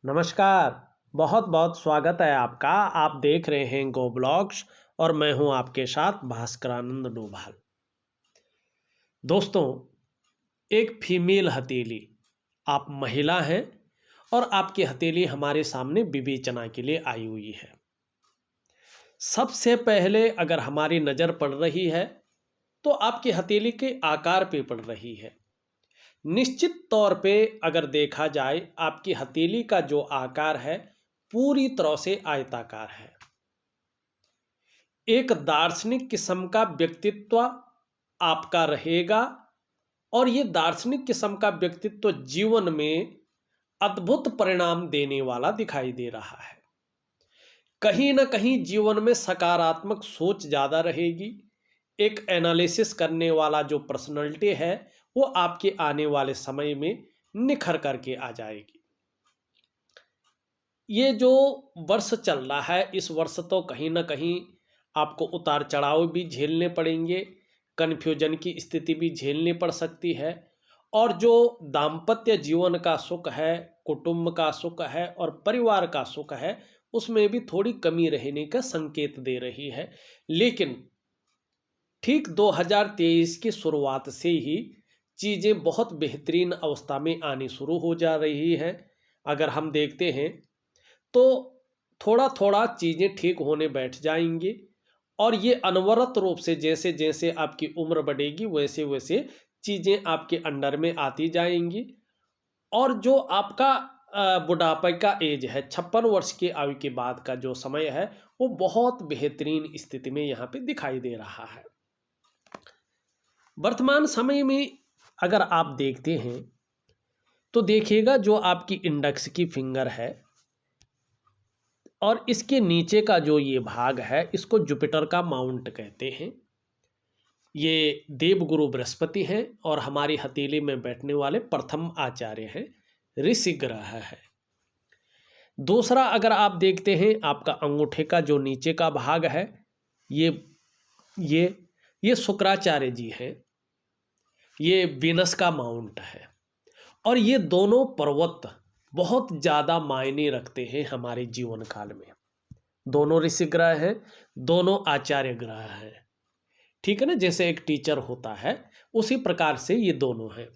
नमस्कार। बहुत बहुत स्वागत है आपका। आप देख रहे हैं गो ब्लॉग्स और मैं हूं आपके साथ भास्करानंद डोभाल। दोस्तों, एक फीमेल हथेली, आप महिला हैं और आपकी हथेली हमारे सामने विवेचना के लिए आई हुई है। सबसे पहले अगर हमारी नज़र पड़ रही है तो आपकी हथेली के आकार पे पड़ रही है। निश्चित तौर पे अगर देखा जाए आपकी हथेली का जो आकार है पूरी तरह से आयताकार है। एक दार्शनिक किस्म का व्यक्तित्व आपका रहेगा और ये दार्शनिक किस्म का व्यक्तित्व जीवन में अद्भुत परिणाम देने वाला दिखाई दे रहा है। कहीं ना कहीं जीवन में सकारात्मक सोच ज़्यादा रहेगी। एक एनालिसिस करने वाला जो पर्सनैलिटी है वो आपके आने वाले समय में निखर करके आ जाएगी। ये जो वर्ष चल रहा है इस वर्ष तो कहीं ना कहीं आपको उतार चढ़ाव भी झेलने पड़ेंगे, कन्फ्यूजन की स्थिति भी झेलनी पड़ सकती है और जो दाम्पत्य जीवन का सुख है, कुटुंब का सुख है और परिवार का सुख है उसमें भी थोड़ी कमी रहने का संकेत दे रही है। लेकिन ठीक 2023 की शुरुआत से ही चीज़ें बहुत बेहतरीन अवस्था में आनी शुरू हो जा रही हैं। अगर हम देखते हैं तो थोड़ा थोड़ा चीज़ें ठीक होने बैठ जाएंगी और ये अनवरत रूप से जैसे जैसे आपकी उम्र बढ़ेगी वैसे वैसे चीज़ें आपके अंडर में आती जाएंगी और जो आपका बुढ़ापे का एज है 56 वर्ष की आयु के बाद का जो समय है वो बहुत बेहतरीन स्थिति में यहाँ पे दिखाई दे रहा है। वर्तमान समय में अगर आप देखते हैं तो देखिएगा जो आपकी इंडेक्स की फिंगर है और इसके नीचे का जो ये भाग है इसको जुपिटर का माउंट कहते हैं। ये देवगुरु बृहस्पति हैं और हमारी हथेली में बैठने वाले प्रथम आचार्य हैं, ऋषि ग्रह है। दूसरा अगर आप देखते हैं आपका अंगूठे का जो नीचे का भाग है ये ये ये शुक्राचार्य जी हैं, ये वीनस का माउंट है और ये दोनों पर्वत बहुत ज़्यादा मायने रखते हैं हमारे जीवन काल में। दोनों ऋषि ग्रह हैं, दोनों आचार्य ग्रह हैं, ठीक है ना। जैसे एक टीचर होता है उसी प्रकार से ये दोनों हैं।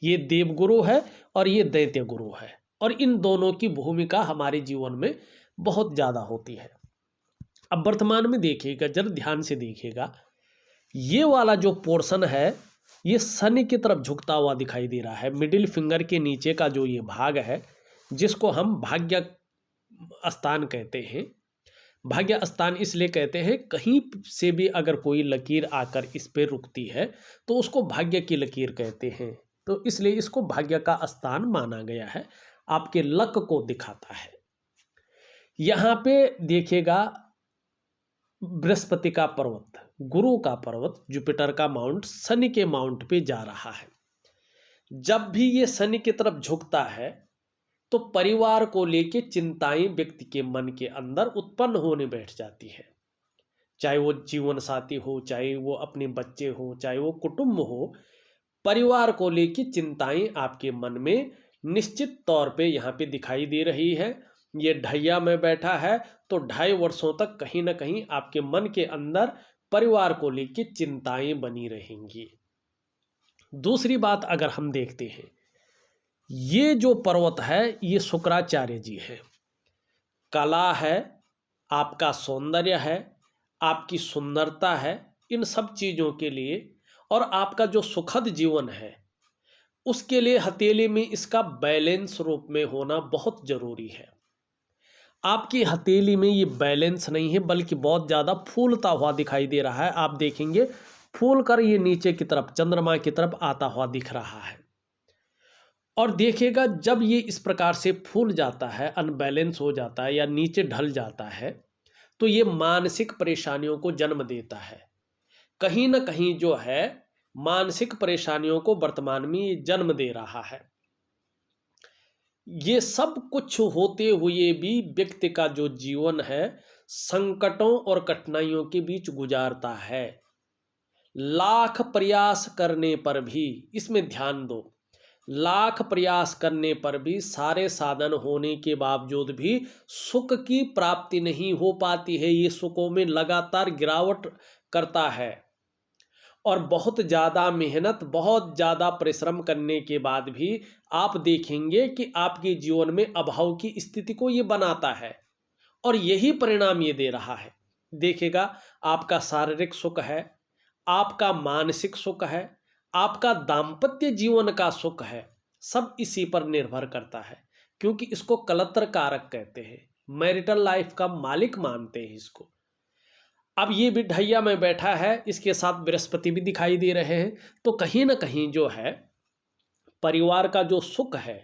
ये देवगुरु है और ये दैत्य गुरु है और इन दोनों की भूमिका हमारे जीवन में बहुत ज़्यादा होती है। अब वर्तमान में देखिएगा, जरा ध्यान से देखिएगा, ये वाला जो पोर्शन है ये शनि की तरफ झुकता हुआ दिखाई दे रहा है। मिडिल फिंगर के नीचे का जो ये भाग है जिसको हम भाग्य स्थान कहते हैं। भाग्य स्थान इसलिए कहते हैं कहीं से भी अगर कोई लकीर आकर इस पे रुकती है तो उसको भाग्य की लकीर कहते हैं, तो इसलिए इसको भाग्य का स्थान माना गया है, आपके लक को दिखाता है। यहाँ पे देखिएगा बृहस्पति का पर्वत, गुरु का पर्वत, जुपिटर का माउंट शनि के माउंट पे जा रहा है। जब भी ये शनि की तरफ झुकता है तो परिवार को लेके चिंताएं व्यक्ति के मन के अंदर उत्पन्न होने बैठ जाती है। चाहे वो जीवन साथी हो, चाहे वो अपने बच्चे हो, चाहे वो कुटुंब हो, परिवार को लेके चिंताएं आपके मन में निश्चित तौर पे यहाँ पे दिखाई दे रही है। ये ढैया में बैठा है तो 2.5 वर्षों तक कहीं ना कहीं आपके मन के अंदर परिवार को लेके चिंताएं बनी रहेंगी। दूसरी बात अगर हम देखते हैं, ये जो पर्वत है ये शुक्राचार्य जी है। कला है, आपका सौंदर्य है, आपकी सुंदरता है, इन सब चीज़ों के लिए और आपका जो सुखद जीवन है उसके लिए हथेली में इसका बैलेंस रूप में होना बहुत ज़रूरी है। आपकी हथेली में ये बैलेंस नहीं है बल्कि बहुत ज़्यादा फूलता हुआ दिखाई दे रहा है। आप देखेंगे फूल कर ये नीचे की तरफ चंद्रमा की तरफ आता हुआ दिख रहा है और देखिएगा जब ये इस प्रकार से फूल जाता है, अनबैलेंस हो जाता है या नीचे ढल जाता है तो ये मानसिक परेशानियों को जन्म देता है। कहीं ना कहीं जो है मानसिक परेशानियों को वर्तमान में ये जन्म दे रहा है। ये सब कुछ होते हुए भी व्यक्ति का जो जीवन है संकटों और कठिनाइयों के बीच गुजारता है। लाख प्रयास करने पर भी, इसमें ध्यान दो, लाख प्रयास करने पर भी, सारे साधन होने के बावजूद भी सुख की प्राप्ति नहीं हो पाती है। ये सुखों में लगातार गिरावट करता है और बहुत ज़्यादा मेहनत, बहुत ज़्यादा परिश्रम करने के बाद भी आप देखेंगे कि आपके जीवन में अभाव की स्थिति को ये बनाता है और यही परिणाम ये दे रहा है। देखिएगा, आपका शारीरिक सुख है, आपका मानसिक सुख है, आपका दाम्पत्य जीवन का सुख है, सब इसी पर निर्भर करता है, क्योंकि इसको कलत्र कारक कहते हैं, मैरिटल लाइफ का मालिक मानते हैं इसको। अब ये भी ढैया में बैठा है, इसके साथ बृहस्पति भी दिखाई दे रहे हैं, तो कहीं ना कहीं जो है परिवार का जो सुख है,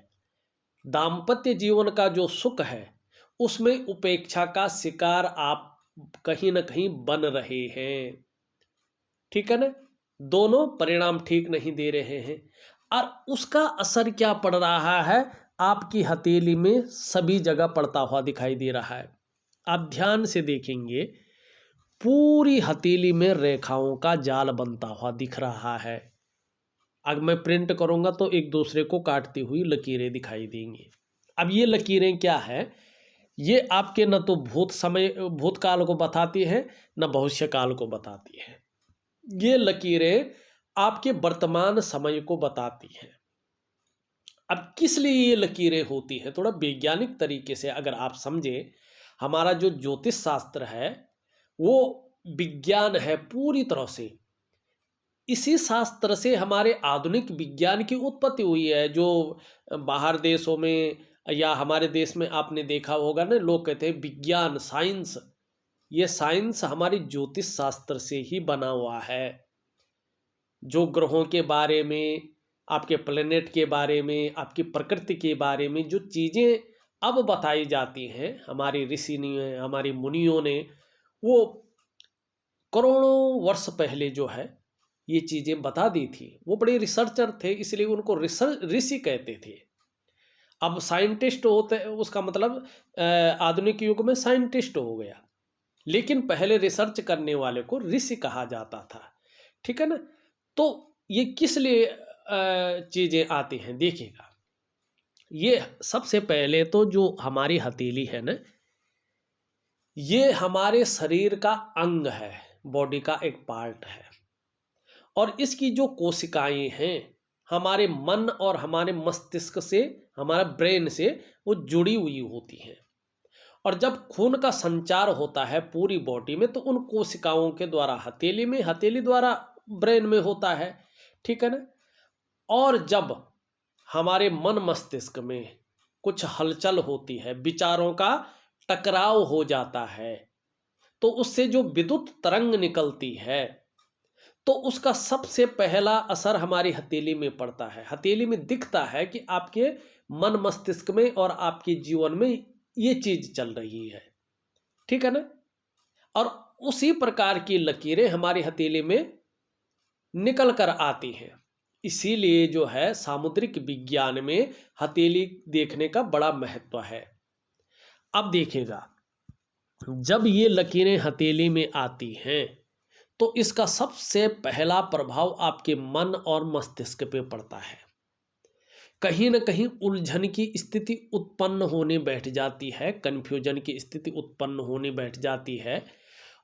दाम्पत्य जीवन का जो सुख है, उसमें उपेक्षा का शिकार आप कहीं ना कहीं बन रहे हैं। ठीक है ना, दोनों परिणाम ठीक नहीं दे रहे हैं और उसका असर क्या पड़ रहा है, आपकी हथेली में सभी जगह पड़ता हुआ दिखाई दे रहा है। आप ध्यान से देखेंगे, पूरी हथेली में रेखाओं का जाल बनता हुआ दिख रहा है। अगर मैं प्रिंट करूंगा तो एक दूसरे को काटती हुई लकीरें दिखाई देंगी। अब ये लकीरें क्या है, ये आपके न तो भूतकाल को बताती है, न भविष्य काल को बताती है। ये लकीरें आपके वर्तमान समय को बताती हैं। अब किस लिए ये लकीरें होती हैं, थोड़ा वैज्ञानिक तरीके से अगर आप समझे, हमारा जो ज्योतिष शास्त्र है वो विज्ञान है पूरी तरह से। इसी शास्त्र से हमारे आधुनिक विज्ञान की उत्पत्ति हुई है। जो बाहर देशों में या हमारे देश में आपने देखा होगा ना, लोग कहते हैं विज्ञान, साइंस। ये साइंस हमारी ज्योतिष शास्त्र से ही बना हुआ है। जो ग्रहों के बारे में, आपके प्लेनेट के बारे में, आपकी प्रकृति के बारे में जो चीज़ें अब बताई जाती हैं, हमारी ऋषि ने, हमारी मुनियों ने, वो करोड़ों वर्ष पहले जो है ये चीज़ें बता दी थी। वो बड़े रिसर्चर थे, इसलिए उनको ऋषि कहते थे। अब साइंटिस्ट होते, उसका मतलब आधुनिक युग में साइंटिस्ट हो गया, लेकिन पहले रिसर्च करने वाले को ऋषि कहा जाता था। ठीक है ना। तो ये किस लिए चीज़ें आती हैं, देखिएगा। ये सबसे पहले तो जो हमारी हथेली है ना, ये हमारे शरीर का अंग है, बॉडी का एक पार्ट है, और इसकी जो कोशिकाएं हैं हमारे मन और हमारे मस्तिष्क से, हमारा ब्रेन से वो जुड़ी हुई होती हैं। और जब खून का संचार होता है पूरी बॉडी में, तो उन कोशिकाओं के द्वारा हथेली में, हथेली द्वारा ब्रेन में होता है। ठीक है ना। और जब हमारे मन मस्तिष्क में कुछ हलचल होती है, विचारों का टकराव हो जाता है, तो उससे जो विद्युत तरंग निकलती है, तो उसका सबसे पहला असर हमारी हथेली में पड़ता है। हथेली में दिखता है कि आपके मन मस्तिष्क में और आपके जीवन में ये चीज चल रही है। ठीक है ना। और उसी प्रकार की लकीरें हमारी हथेली में निकल कर आती हैं। इसीलिए जो है सामुद्रिक विज्ञान में हथेली देखने का बड़ा महत्व है। अब देखिएगा, जब ये लकीरें हथेली में आती हैं तो इसका सबसे पहला प्रभाव आपके मन और मस्तिष्क पे पड़ता है। कहीं ना कहीं उलझन की स्थिति उत्पन्न होने बैठ जाती है, कंफ्यूजन की स्थिति उत्पन्न होने बैठ जाती है,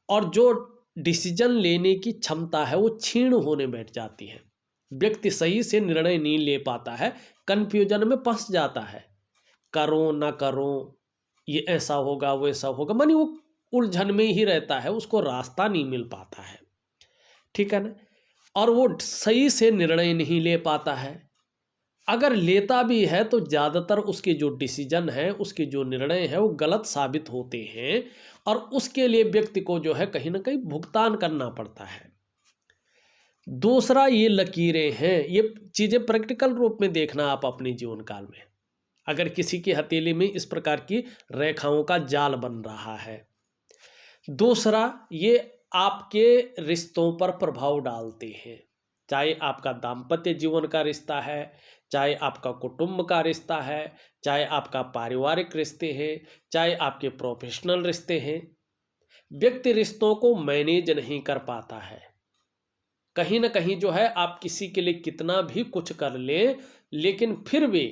और जो डिसीजन लेने की क्षमता है वो क्षीण होने बैठ जाती है। व्यक्ति सही से निर्णय नहीं ले पाता है, कंफ्यूजन में फंस जाता है, करो ना करो, ये ऐसा होगा वो ऐसा होगा, मानी वो उलझन में ही रहता है, उसको रास्ता नहीं मिल पाता है। ठीक है ना। और वो सही से निर्णय नहीं ले पाता है। अगर लेता भी है तो ज़्यादातर उसके जो डिसीजन है, उसके जो निर्णय है वो गलत साबित होते हैं, और उसके लिए व्यक्ति को जो है कहीं ना कहीं भुगतान करना पड़ता है। दूसरा, ये लकीरें हैं, ये चीज़ें प्रैक्टिकल रूप में देखना आप अपने जीवन काल में। अगर किसी की हथेली में इस प्रकार की रेखाओं का जाल बन रहा है। दूसरा, ये आपके रिश्तों पर प्रभाव डालते हैं, चाहे आपका दाम्पत्य जीवन का रिश्ता है, चाहे आपका कुटुंब का रिश्ता है, चाहे आपका पारिवारिक रिश्ते हैं, चाहे आपके प्रोफेशनल रिश्ते हैं। व्यक्ति रिश्तों को मैनेज नहीं कर पाता है, कहीं ना कहीं जो है आप किसी के लिए कितना भी कुछ कर लें, लेकिन फिर भी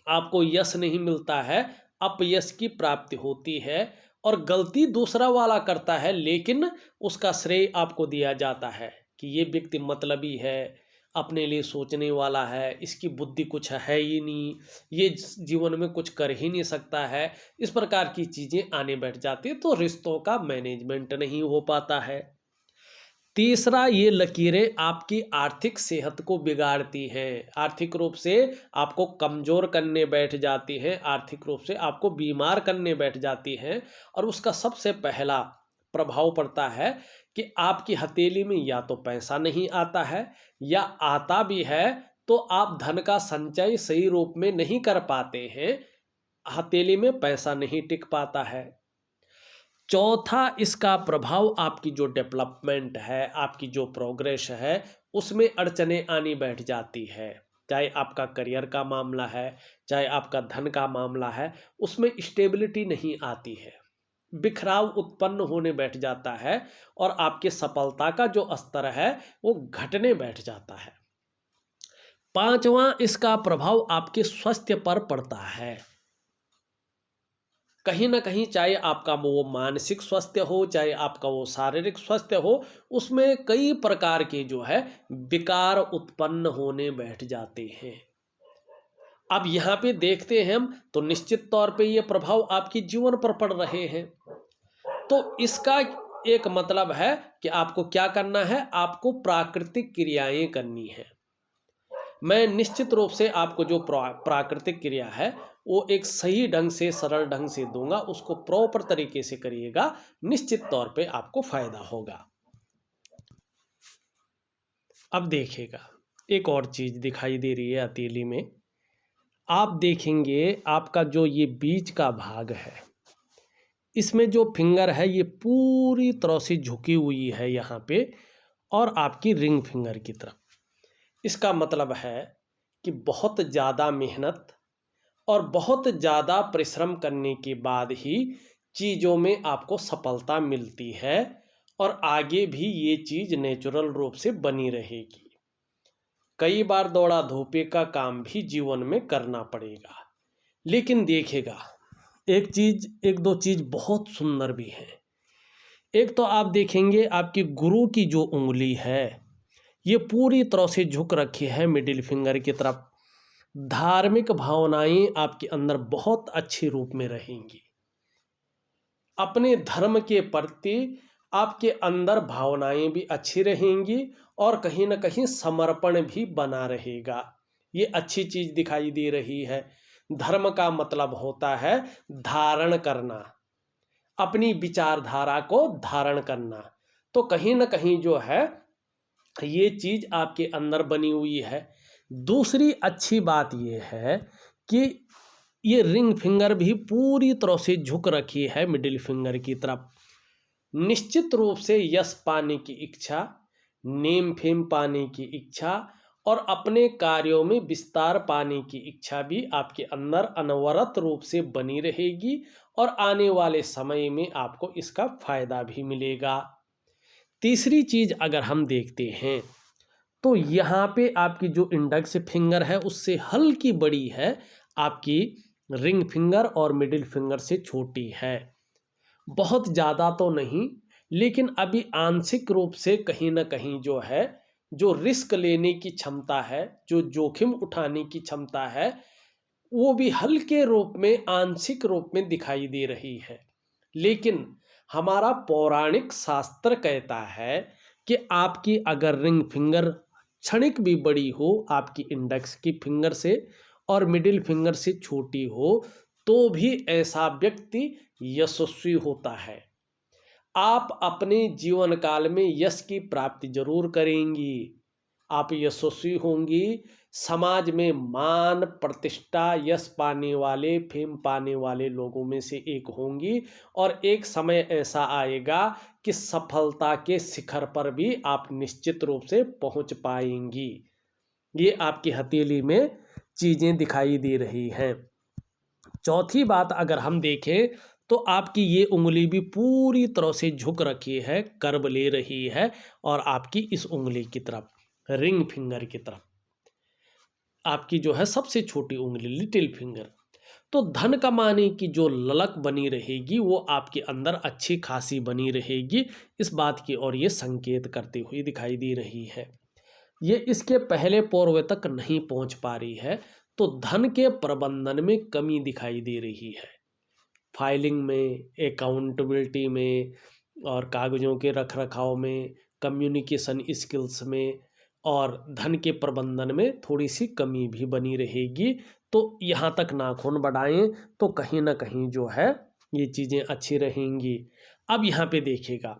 आपको यश नहीं मिलता है, अपयश की प्राप्ति होती है। और गलती दूसरा वाला करता है, लेकिन उसका श्रेय आपको दिया जाता है कि ये व्यक्ति मतलबी है, अपने लिए सोचने वाला है, इसकी बुद्धि कुछ है ही नहीं, ये जीवन में कुछ कर ही नहीं सकता है। इस प्रकार की चीज़ें आने बैठ जाती है, तो रिश्तों का मैनेजमेंट नहीं हो पाता है। तीसरा, ये लकीरें आपकी आर्थिक सेहत को बिगाड़ती हैं, आर्थिक रूप से आपको कमज़ोर करने बैठ जाती हैं, आर्थिक रूप से आपको बीमार करने बैठ जाती हैं। और उसका सबसे पहला प्रभाव पड़ता है कि आपकी हथेली में या तो पैसा नहीं आता है, या आता भी है तो आप धन का संचय सही रूप में नहीं कर पाते हैं, हथेली में पैसा नहीं टिक पाता है। चौथा, इसका प्रभाव आपकी जो डेवलपमेंट है, आपकी जो प्रोग्रेस है, उसमें अड़चनें आनी बैठ जाती है। चाहे आपका करियर का मामला है, चाहे आपका धन का मामला है, उसमें स्टेबिलिटी नहीं आती है, बिखराव उत्पन्न होने बैठ जाता है, और आपके सफलता का जो स्तर है वो घटने बैठ जाता है। पांचवा, इसका प्रभाव आपके स्वास्थ्य पर पड़ता है। कहीं ना कहीं चाहे आपका वो मानसिक स्वास्थ्य हो, चाहे आपका वो शारीरिक स्वास्थ्य हो, उसमें कई प्रकार के जो है विकार उत्पन्न होने बैठ जाते हैं। अब यहाँ पे देखते हैं हम, तो निश्चित तौर पे ये प्रभाव आपके जीवन पर पड़ रहे हैं। तो इसका एक मतलब है कि आपको क्या करना है, आपको प्राकृतिक क्रियाएं करनी है। मैं निश्चित रूप से आपको जो प्राकृतिक क्रिया है वो एक सही ढंग से, सरल ढंग से दूंगा, उसको प्रॉपर तरीके से करिएगा, निश्चित तौर पे आपको फायदा होगा। अब देखिएगा, एक और चीज दिखाई दे रही है हथेली में। आप देखेंगे आपका जो ये बीच का भाग है, इसमें जो फिंगर है ये पूरी तरह से झुकी हुई है यहाँ पे, और आपकी रिंग फिंगर की तरफ। इसका मतलब है कि बहुत ज़्यादा मेहनत और बहुत ज़्यादा परिश्रम करने के बाद ही चीज़ों में आपको सफलता मिलती है, और आगे भी ये चीज़ नेचुरल रूप से बनी रहेगी। कई बार दौड़ा धूपे का काम भी जीवन में करना पड़ेगा, लेकिन देखिएगा एक दो चीज़ बहुत सुंदर भी है। एक तो आप देखेंगे आपकी गुरु की जो उंगली है ये पूरी तरह से झुक रखी है मिडिल फिंगर की तरफ। धार्मिक भावनाएं आपके अंदर बहुत अच्छे रूप में रहेंगी, अपने धर्म के प्रति आपके अंदर भावनाएं भी अच्छी रहेंगी, और कहीं ना कहीं समर्पण भी बना रहेगा। ये अच्छी चीज दिखाई दे रही है। धर्म का मतलब होता है धारण करना, अपनी विचारधारा को धारण करना। तो कहीं ना कहीं जो है ये चीज आपके अंदर बनी हुई है। दूसरी अच्छी बात ये है कि ये रिंग फिंगर भी पूरी तरह से झुक रखी है मिडिल फिंगर की तरफ। निश्चित रूप से यश पाने की इच्छा, नेम फेम पाने की इच्छा, और अपने कार्यों में विस्तार पाने की इच्छा भी आपके अंदर अनवरत रूप से बनी रहेगी, और आने वाले समय में आपको इसका फायदा भी मिलेगा। तीसरी चीज अगर हम देखते हैं तो यहाँ पे आपकी जो इंडेक्स फिंगर है उससे हल्की बड़ी है, आपकी रिंग फिंगर और मिडिल फिंगर से छोटी है, बहुत ज़्यादा तो नहीं, लेकिन अभी आंशिक रूप से कहीं ना कहीं जो है, जो रिस्क लेने की क्षमता है, जो जोखिम उठाने की क्षमता है, वो भी हल्के रूप में, आंशिक रूप में दिखाई दे रही है। लेकिन हमारा पौराणिक शास्त्र कहता है कि आपकी अगर रिंग फिंगर क्षणिक भी बड़ी हो, आपकी इंडेक्स की फिंगर से और मिडिल फिंगर से छोटी हो, तो भी ऐसा व्यक्ति यशस्वी होता है। आप अपने जीवन काल में यश की प्राप्ति जरूर करेंगी, आप यशस्वी होंगी, समाज में मान प्रतिष्ठा, यश पाने वाले, फेम पाने वाले लोगों में से एक होंगी, और एक समय ऐसा आएगा कि सफलता के शिखर पर भी आप निश्चित रूप से पहुंच पाएंगी। ये आपकी हथेली में चीज़ें दिखाई दे रही हैं। चौथी बात अगर हम देखें तो आपकी ये उंगली भी पूरी तरह से झुक रखी है, कर्व ले रही है, और आपकी इस उंगली की तरफ, रिंग फिंगर की तरफ, आपकी जो है सबसे छोटी उंगली, लिटिल फिंगर, तो धन कमाने की जो ललक बनी रहेगी वो आपके अंदर अच्छी खासी बनी रहेगी। इस बात की ओर ये संकेत करती हुई दिखाई दे रही है। ये इसके पहले पोर्वे तक नहीं पहुंच पा रही है, तो धन के प्रबंधन में कमी दिखाई दे रही है। फाइलिंग में, अकाउंटेबिलिटी में, और कागज़ों के रख रखाव में, कम्युनिकेशन स्किल्स में, और धन के प्रबंधन में थोड़ी सी कमी भी बनी रहेगी। तो यहाँ तक नाखून बढ़ाएं तो कहीं ना कहीं जो है ये चीज़ें अच्छी रहेंगी। अब यहाँ पे देखिएगा,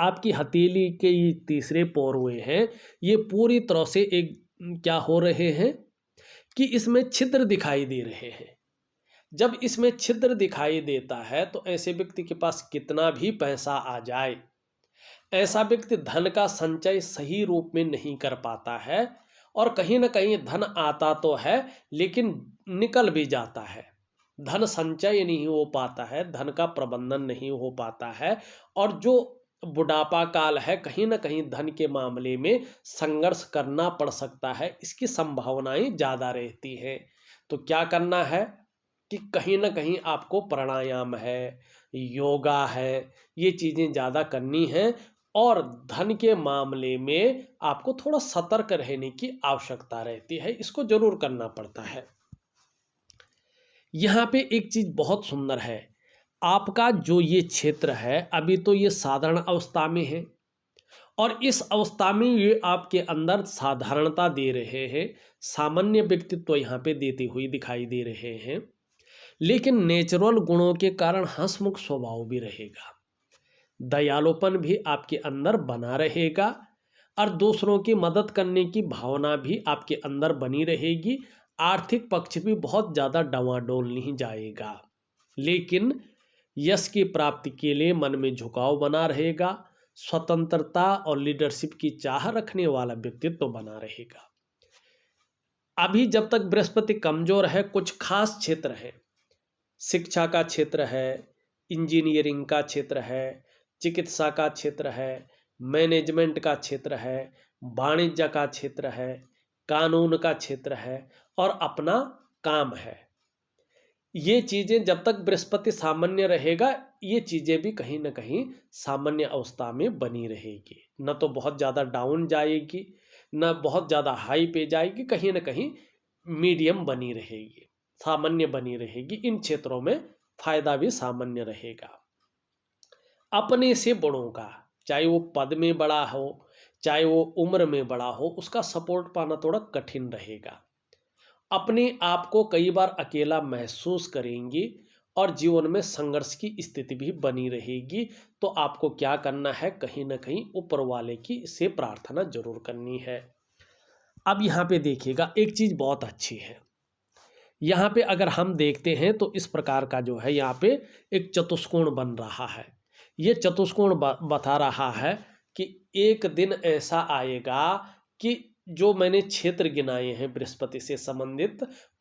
आपकी हथेली के ये तीसरे पोरवे हैं, ये पूरी तरह से एक क्या हो रहे हैं कि इसमें छिद्र दिखाई दे रहे हैं। जब इसमें छिद्र दिखाई देता है तो ऐसे व्यक्ति के पास कितना भी पैसा आ जाए, ऐसा व्यक्ति धन का संचय सही रूप में नहीं कर पाता है, और कहीं ना कहीं धन आता तो है लेकिन निकल भी जाता है। धन संचय नहीं हो पाता है, धन का प्रबंधन नहीं हो पाता है, और जो बुढ़ापा काल है कहीं ना कहीं धन के मामले में संघर्ष करना पड़ सकता है, इसकी संभावनाएं ज़्यादा रहती हैं। तो क्या करना है कि कहीं ना कहीं आपको प्राणायाम है, योगा है, ये चीज़ें ज़्यादा करनी हैं, और धन के मामले में आपको थोड़ा सतर्क रहने की आवश्यकता रहती है, इसको जरूर करना पड़ता है। यहाँ पे एक चीज़ बहुत सुंदर है, आपका जो ये क्षेत्र है अभी तो ये साधारण अवस्था में है, और इस अवस्था में ये आपके अंदर साधारणता दे रहे हैं, सामान्य व्यक्तित्व यहाँ पे देती हुई दिखाई दे रहे हैं, लेकिन नेचुरल गुणों के कारण हंसमुख स्वभाव भी रहेगा, दयालुपन भी आपके अंदर बना रहेगा, और दूसरों की मदद करने की भावना भी आपके अंदर बनी रहेगी। आर्थिक पक्ष भी बहुत ज़्यादा डवाडोल नहीं जाएगा, लेकिन यश की प्राप्ति के लिए मन में झुकाव बना रहेगा, स्वतंत्रता और लीडरशिप की चाह रखने वाला व्यक्तित्व बना रहेगा। अभी जब तक बृहस्पति कमजोर है, कुछ खास क्षेत्र है, शिक्षा का क्षेत्र है, इंजीनियरिंग का क्षेत्र है, चिकित्सा का क्षेत्र है, मैनेजमेंट का क्षेत्र है, वाणिज्य का क्षेत्र है, कानून का क्षेत्र है, और अपना काम है। ये चीज़ें जब तक बृहस्पति सामान्य रहेगा, ये चीज़ें भी कहीं ना कहीं सामान्य अवस्था में बनी रहेगी, न तो बहुत ज़्यादा डाउन जाएगी, न बहुत ज़्यादा हाई पे जाएगी, कहीं ना कहीं मीडियम बनी रहेगी, सामान्य बनी रहेगी। इन क्षेत्रों में फायदा भी सामान्य रहेगा। अपने से बड़ों का, चाहे वो पद में बड़ा हो, चाहे वो उम्र में बड़ा हो, उसका सपोर्ट पाना थोड़ा कठिन रहेगा। अपने आप को कई बार अकेला महसूस करेंगी, और जीवन में संघर्ष की स्थिति भी बनी रहेगी। तो आपको क्या करना है, कहीं ना कहीं ऊपर वाले की से प्रार्थना जरूर करनी है। अब यहाँ पे देखिएगा, एक चीज़ बहुत अच्छी है, यहाँ पे अगर हम देखते हैं तो इस प्रकार का जो है यहाँ पे एक चतुष्कोण बन रहा है। ये चतुष्कोण बता रहा है कि एक दिन ऐसा आएगा कि जो मैंने क्षेत्र गिनाए हैं बृहस्पति से संबंधित,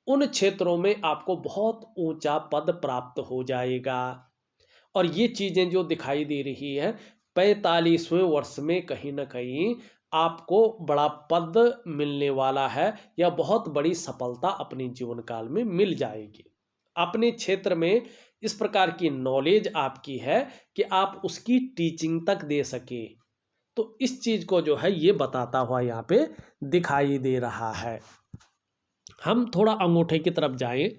उन क्षेत्रों में आपको बहुत ऊंचा पद प्राप्त हो जाएगा। और ये चीज़ें जो दिखाई दे रही है, 45वें वर्ष में कहीं ना कहीं आपको बड़ा पद मिलने वाला है, या बहुत बड़ी सफलता अपने जीवन काल में मिल जाएगी। अपने क्षेत्र में इस प्रकार की नॉलेज आपकी है कि आप उसकी टीचिंग तक दे सके। तो इस चीज़ को जो है ये बताता हुआ यहाँ पे दिखाई दे रहा है। हम थोड़ा अंगूठे की तरफ जाएं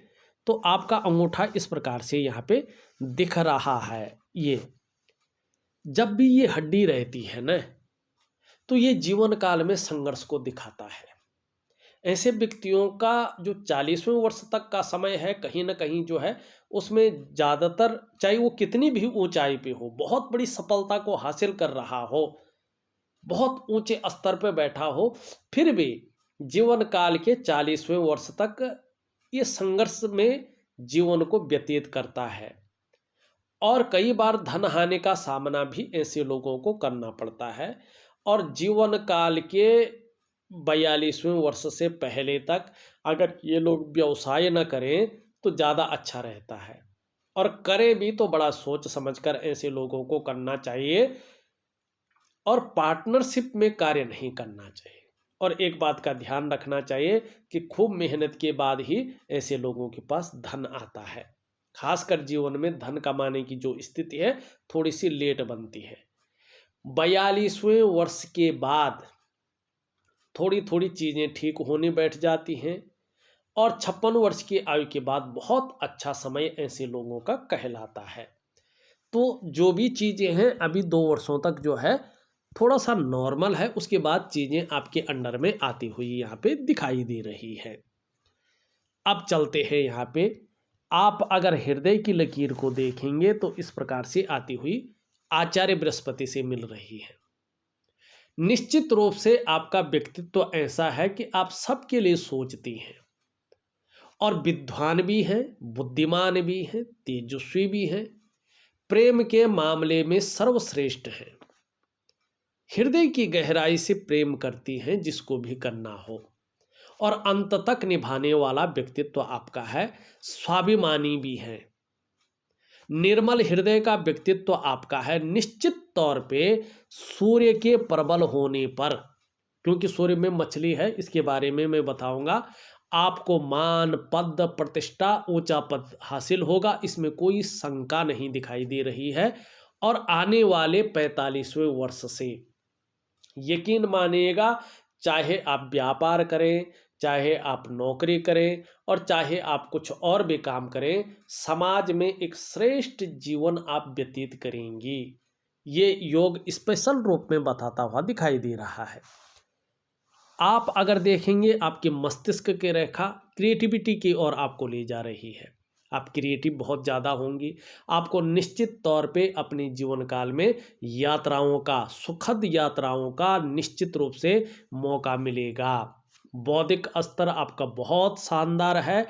तो आपका अंगूठा इस प्रकार से यहाँ पे दिख रहा है। ये जब भी ये हड्डी रहती है ना, तो ये जीवन काल में संघर्ष को दिखाता है। ऐसे व्यक्तियों का जो 40वें वर्ष तक का समय है, कहीं ना कहीं जो है उसमें ज़्यादातर, चाहे वो कितनी भी ऊंचाई पे हो, बहुत बड़ी सफलता को हासिल कर रहा हो, बहुत ऊंचे स्तर पे बैठा हो, फिर भी जीवन काल के 40वें वर्ष तक ये संघर्ष में जीवन को व्यतीत करता है। और कई बार धन हानि का सामना भी ऐसे लोगों को करना पड़ता है। और जीवन काल के 42वें वर्ष से पहले तक अगर ये लोग व्यवसाय न करें तो ज़्यादा अच्छा रहता है। और करें भी तो बड़ा सोच समझकर ऐसे लोगों को करना चाहिए और पार्टनरशिप में कार्य नहीं करना चाहिए। और एक बात का ध्यान रखना चाहिए कि खूब मेहनत के बाद ही ऐसे लोगों के पास धन आता है। खासकर जीवन में धन कमाने की जो स्थिति है थोड़ी सी लेट बनती है। 42वें वर्ष के बाद थोड़ी थोड़ी चीज़ें ठीक होने बैठ जाती हैं और 56 वर्ष की आयु के बाद बहुत अच्छा समय ऐसे लोगों का कहलाता है। तो जो भी चीज़ें हैं अभी 2 वर्षों तक जो है थोड़ा सा नॉर्मल है, उसके बाद चीज़ें आपके अंडर में आती हुई यहाँ पे दिखाई दे रही है। अब चलते हैं यहाँ पे, आप अगर हृदय की लकीर को देखेंगे तो इस प्रकार से आती हुई आचार्य बृहस्पति से मिल रही है। निश्चित रूप से आपका व्यक्तित्व ऐसा है कि आप सबके लिए सोचती हैं और विद्वान भी हैं, बुद्धिमान भी हैं, तेजस्वी भी हैं, प्रेम के मामले में सर्वश्रेष्ठ हैं, हृदय की गहराई से प्रेम करती हैं जिसको भी करना हो, और अंत तक निभाने वाला व्यक्तित्व आपका है, स्वाभिमानी भी है, निर्मल हृदय का व्यक्तित्व आपका है। निश्चित तौर पे सूर्य के प्रबल होने पर, क्योंकि सूर्य में मछली है, इसके बारे में मैं बताऊंगा, आपको मान पद प्रतिष्ठा ऊंचा पद हासिल होगा, इसमें कोई शंका नहीं दिखाई दे रही है। और आने वाले 45वें वर्ष से यकीन मानिएगा, चाहे आप व्यापार करें, चाहे आप नौकरी करें और चाहे आप कुछ और भी काम करें, समाज में एक श्रेष्ठ जीवन आप व्यतीत करेंगी। ये योग स्पेशल रूप में बताता हुआ दिखाई दे रहा है। आप अगर देखेंगे आपके मस्तिष्क की रेखा क्रिएटिविटी की ओर आपको ले जा रही है, आप क्रिएटिव बहुत ज़्यादा होंगी। आपको निश्चित तौर पे अपने जीवन काल में यात्राओं का, सुखद यात्राओं का निश्चित रूप से मौका मिलेगा। बौद्धिक स्तर आपका बहुत शानदार है।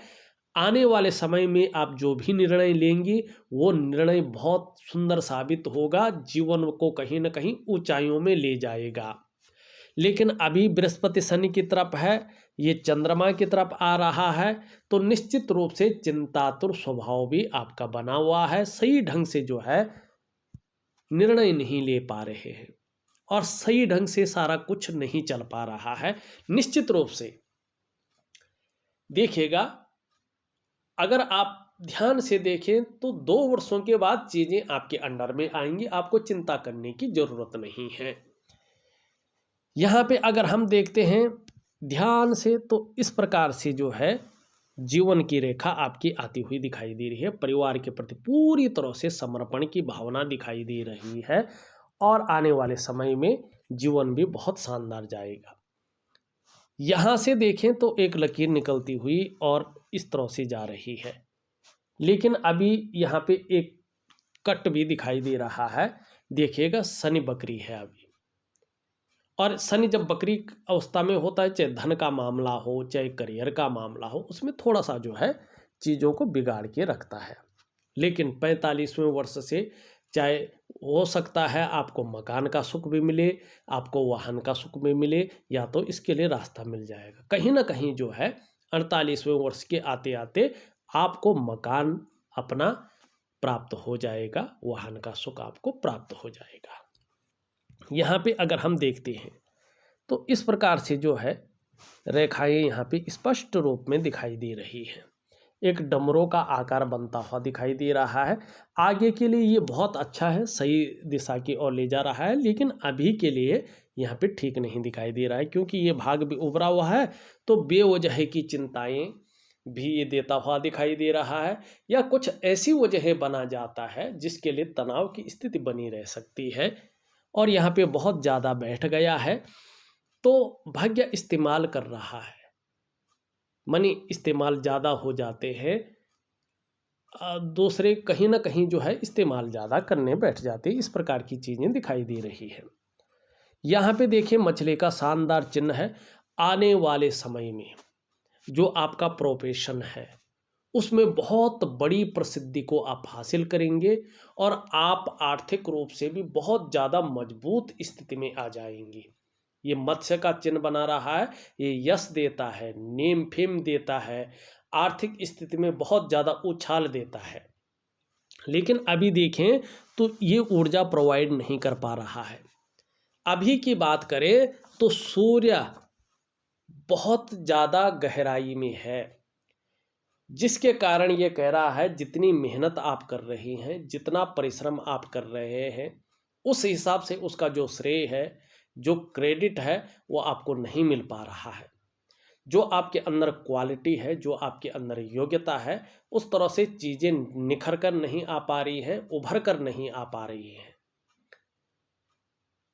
आने वाले समय में आप जो भी निर्णय लेंगी वो निर्णय बहुत सुंदर साबित होगा, जीवन को कहीं ना कहीं ऊंचाइयों में ले जाएगा। लेकिन अभी बृहस्पति शनि की तरफ है, ये चंद्रमा की तरफ आ रहा है, तो निश्चित रूप से चिंतातुर स्वभाव भी आपका बना हुआ है। सही ढंग से जो है निर्णय नहीं ले पा रहे हैं और सही ढंग से सारा कुछ नहीं चल पा रहा है। निश्चित रूप से देखिएगा, अगर आप ध्यान से देखें तो 2 वर्षों के बाद चीजें आपके अंडर में आएंगी, आपको चिंता करने की जरूरत नहीं है। यहाँ पे अगर हम देखते हैं ध्यान से तो इस प्रकार से जो है जीवन की रेखा आपकी आती हुई दिखाई दे रही है। परिवार के प्रति पूरी तरह से समर्पण की भावना दिखाई दे रही है और आने वाले समय में जीवन भी बहुत शानदार जाएगा। यहाँ से देखें तो एक लकीर निकलती हुई और इस तरह से जा रही है, लेकिन अभी यहाँ पे एक कट भी दिखाई दे रहा है। देखिएगा शनि बकरी है अभी, और शनि जब बकरी अवस्था में होता है, चाहे धन का मामला हो चाहे करियर का मामला हो, उसमें थोड़ा सा जो है चीज़ों को बिगाड़ के रखता है। लेकिन 45वें वर्ष से चाहे हो सकता है आपको मकान का सुख भी मिले, आपको वाहन का सुख भी मिले, या तो इसके लिए रास्ता मिल जाएगा। कहीं ना कहीं जो है 48वें वर्ष के आते आते आपको मकान अपना प्राप्त हो जाएगा, वाहन का सुख आपको प्राप्त हो जाएगा। यहाँ पे अगर हम देखते हैं तो इस प्रकार से जो है रेखाएं यहाँ पे स्पष्ट रूप में दिखाई दे रही हैं। एक डमरू का आकार बनता हुआ दिखाई दे रहा है। आगे के लिए ये बहुत अच्छा है, सही दिशा की ओर ले जा रहा है, लेकिन अभी के लिए यहाँ पे ठीक नहीं दिखाई दे रहा है, क्योंकि ये भाग भी उभरा हुआ है तो बेवजह की चिंताएं भी ये देता हुआ दिखाई दे रहा है, या कुछ ऐसी वजह बना जाता है जिसके लिए तनाव की स्थिति बनी रह सकती है। और यहाँ पे बहुत ज़्यादा बैठ गया है तो भाग्य इस्तेमाल कर रहा है, मनी इस्तेमाल ज़्यादा हो जाते हैं, दूसरे कहीं ना कहीं जो है इस्तेमाल ज़्यादा करने बैठ जाते हैं। इस प्रकार की चीज़ें दिखाई दे रही हैं। यहाँ पे देखिए मछली का शानदार चिन्ह है। आने वाले समय में जो आपका प्रोफेशन है उसमें बहुत बड़ी प्रसिद्धि को आप हासिल करेंगे और आप आर्थिक रूप से भी बहुत ज़्यादा मजबूत स्थिति में आ जाएंगे। ये मत्स्य का चिन्ह बना रहा है, ये यश देता है, नेम फेम देता है, आर्थिक स्थिति में बहुत ज़्यादा उछाल देता है। लेकिन अभी देखें तो ये ऊर्जा प्रोवाइड नहीं कर पा रहा है। अभी की बात करें तो सूर्य बहुत ज़्यादा गहराई में है, जिसके कारण ये कह रहा है जितनी मेहनत आप कर रही हैं, जितना परिश्रम आप कर रहे हैं, उस हिसाब से उसका जो श्रेय है, जो क्रेडिट है, वो आपको नहीं मिल पा रहा है। जो आपके अंदर क्वालिटी है, जो आपके अंदर योग्यता है, उस तरह से चीज़ें निखर कर नहीं आ पा रही हैं, उभर कर नहीं आ पा रही हैं।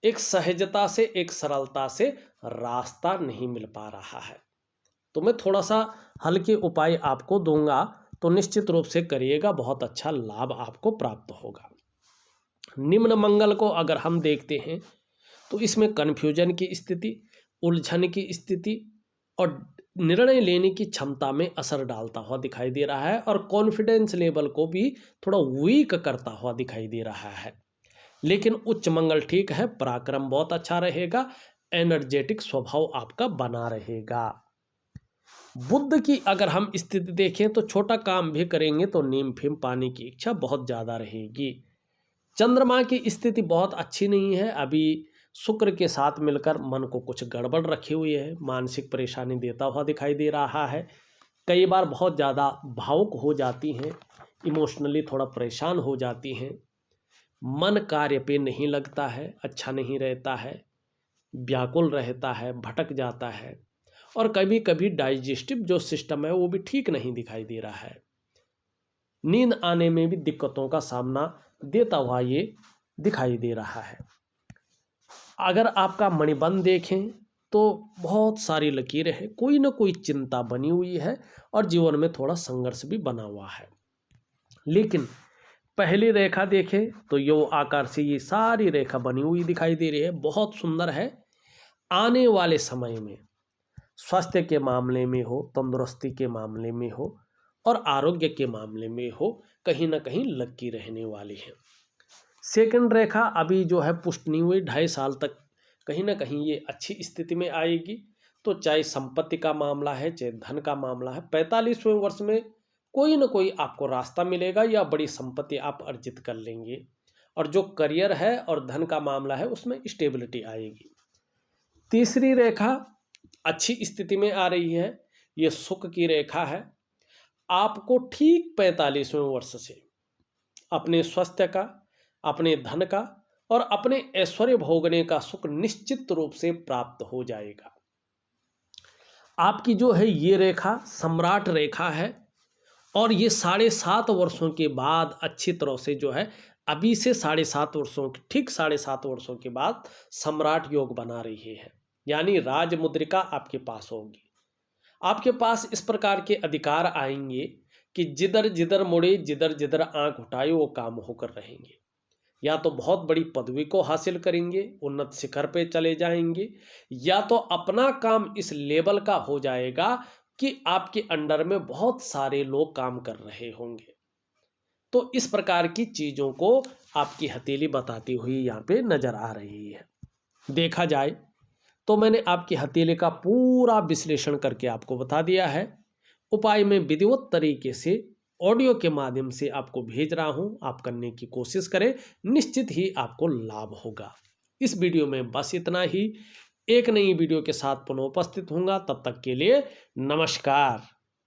एक सहजता से, एक सरलता से रास्ता नहीं मिल पा रहा है। तो मैं थोड़ा सा हल्के उपाय आपको दूंगा, तो निश्चित रूप से करिएगा, बहुत अच्छा लाभ आपको प्राप्त होगा। निम्न मंगल को अगर हम देखते हैं तो इसमें कन्फ्यूजन की स्थिति, उलझन की स्थिति और निर्णय लेने की क्षमता में असर डालता हुआ दिखाई दे रहा है, और कॉन्फिडेंस लेवल को भी थोड़ा वीक करता हुआ दिखाई दे रहा है। लेकिन उच्च मंगल ठीक है, पराक्रम बहुत अच्छा रहेगा, एनर्जेटिक स्वभाव आपका बना रहेगा। बुध की अगर हम स्थिति देखें तो छोटा काम भी करेंगे तो नीम फिम पाने की इच्छा बहुत ज़्यादा रहेगी। चंद्रमा की स्थिति बहुत अच्छी नहीं है, अभी शुक्र के साथ मिलकर मन को कुछ गड़बड़ रखी हुई है, मानसिक परेशानी देता हुआ दिखाई दे रहा है। कई बार बहुत ज़्यादा भावुक हो जाती हैं, इमोशनली थोड़ा परेशान हो जाती हैं, मन कार्य पे नहीं लगता है, अच्छा नहीं रहता है, व्याकुल रहता है, भटक जाता है, और कभी कभी डाइजेस्टिव जो सिस्टम है वो भी ठीक नहीं दिखाई दे रहा है। नींद आने में भी दिक्कतों का सामना देता हुआ ये दिखाई दे रहा है। अगर आपका मणिबंध देखें तो बहुत सारी लकीरें हैं, कोई ना कोई चिंता बनी हुई है और जीवन में थोड़ा संघर्ष भी बना हुआ है। लेकिन पहली रेखा देखें तो यो आकार से ये सारी रेखा बनी हुई दिखाई दे रही है, बहुत सुंदर है। आने वाले समय में स्वास्थ्य के मामले में हो, तंदुरुस्ती के मामले में हो और आरोग्य के मामले में हो, कहीं ना कहीं लकी रहने वाली है। सेकंड रेखा अभी जो है पुष्ट नहीं हुई, 2.5 साल तक कहीं ना कहीं ये अच्छी स्थिति में आएगी। तो चाहे संपत्ति का मामला है, चाहे धन का मामला है, 45वें वर्ष में कोई ना कोई आपको रास्ता मिलेगा या बड़ी संपत्ति आप अर्जित कर लेंगे। और जो करियर है और धन का मामला है उसमें स्टेबिलिटी आएगी। तीसरी रेखा अच्छी स्थिति में आ रही है, ये सुख की रेखा है। आपको ठीक 45वें वर्ष से अपने स्वास्थ्य का, अपने धन का और अपने ऐश्वर्य भोगने का सुख निश्चित रूप से प्राप्त हो जाएगा। आपकी जो है ये रेखा सम्राट रेखा है, और ये 7.5 वर्षों के बाद अच्छी तरह से जो है, अभी से 7.5 वर्षों के ठीक 7.5 वर्षों के बाद सम्राट योग बना रही है, यानी राज मुद्रिका आपके पास होगी। आपके पास इस प्रकार के अधिकार आएंगे कि जिधर जिधर मुड़े, जिधर जिधर आंख उठाए वो काम होकर रहेंगे। या तो बहुत बड़ी पदवी को हासिल करेंगे, उन्नत शिखर पे चले जाएंगे, या तो अपना काम इस लेवल का हो जाएगा कि आपके अंडर में बहुत सारे लोग काम कर रहे होंगे। तो इस प्रकार की चीज़ों को आपकी हथेली बताती हुई यहाँ पे नजर आ रही है। देखा जाए तो मैंने आपकी हथेली का पूरा विश्लेषण करके आपको बता दिया है। उपाय में विधिवत तरीके से ऑडियो के माध्यम से आपको भेज रहा हूं, आप करने की कोशिश करें, निश्चित ही आपको लाभ होगा। इस वीडियो में बस इतना ही। एक नई वीडियो के साथ पुनः उपस्थित होऊंगा, तब तक के लिए नमस्कार।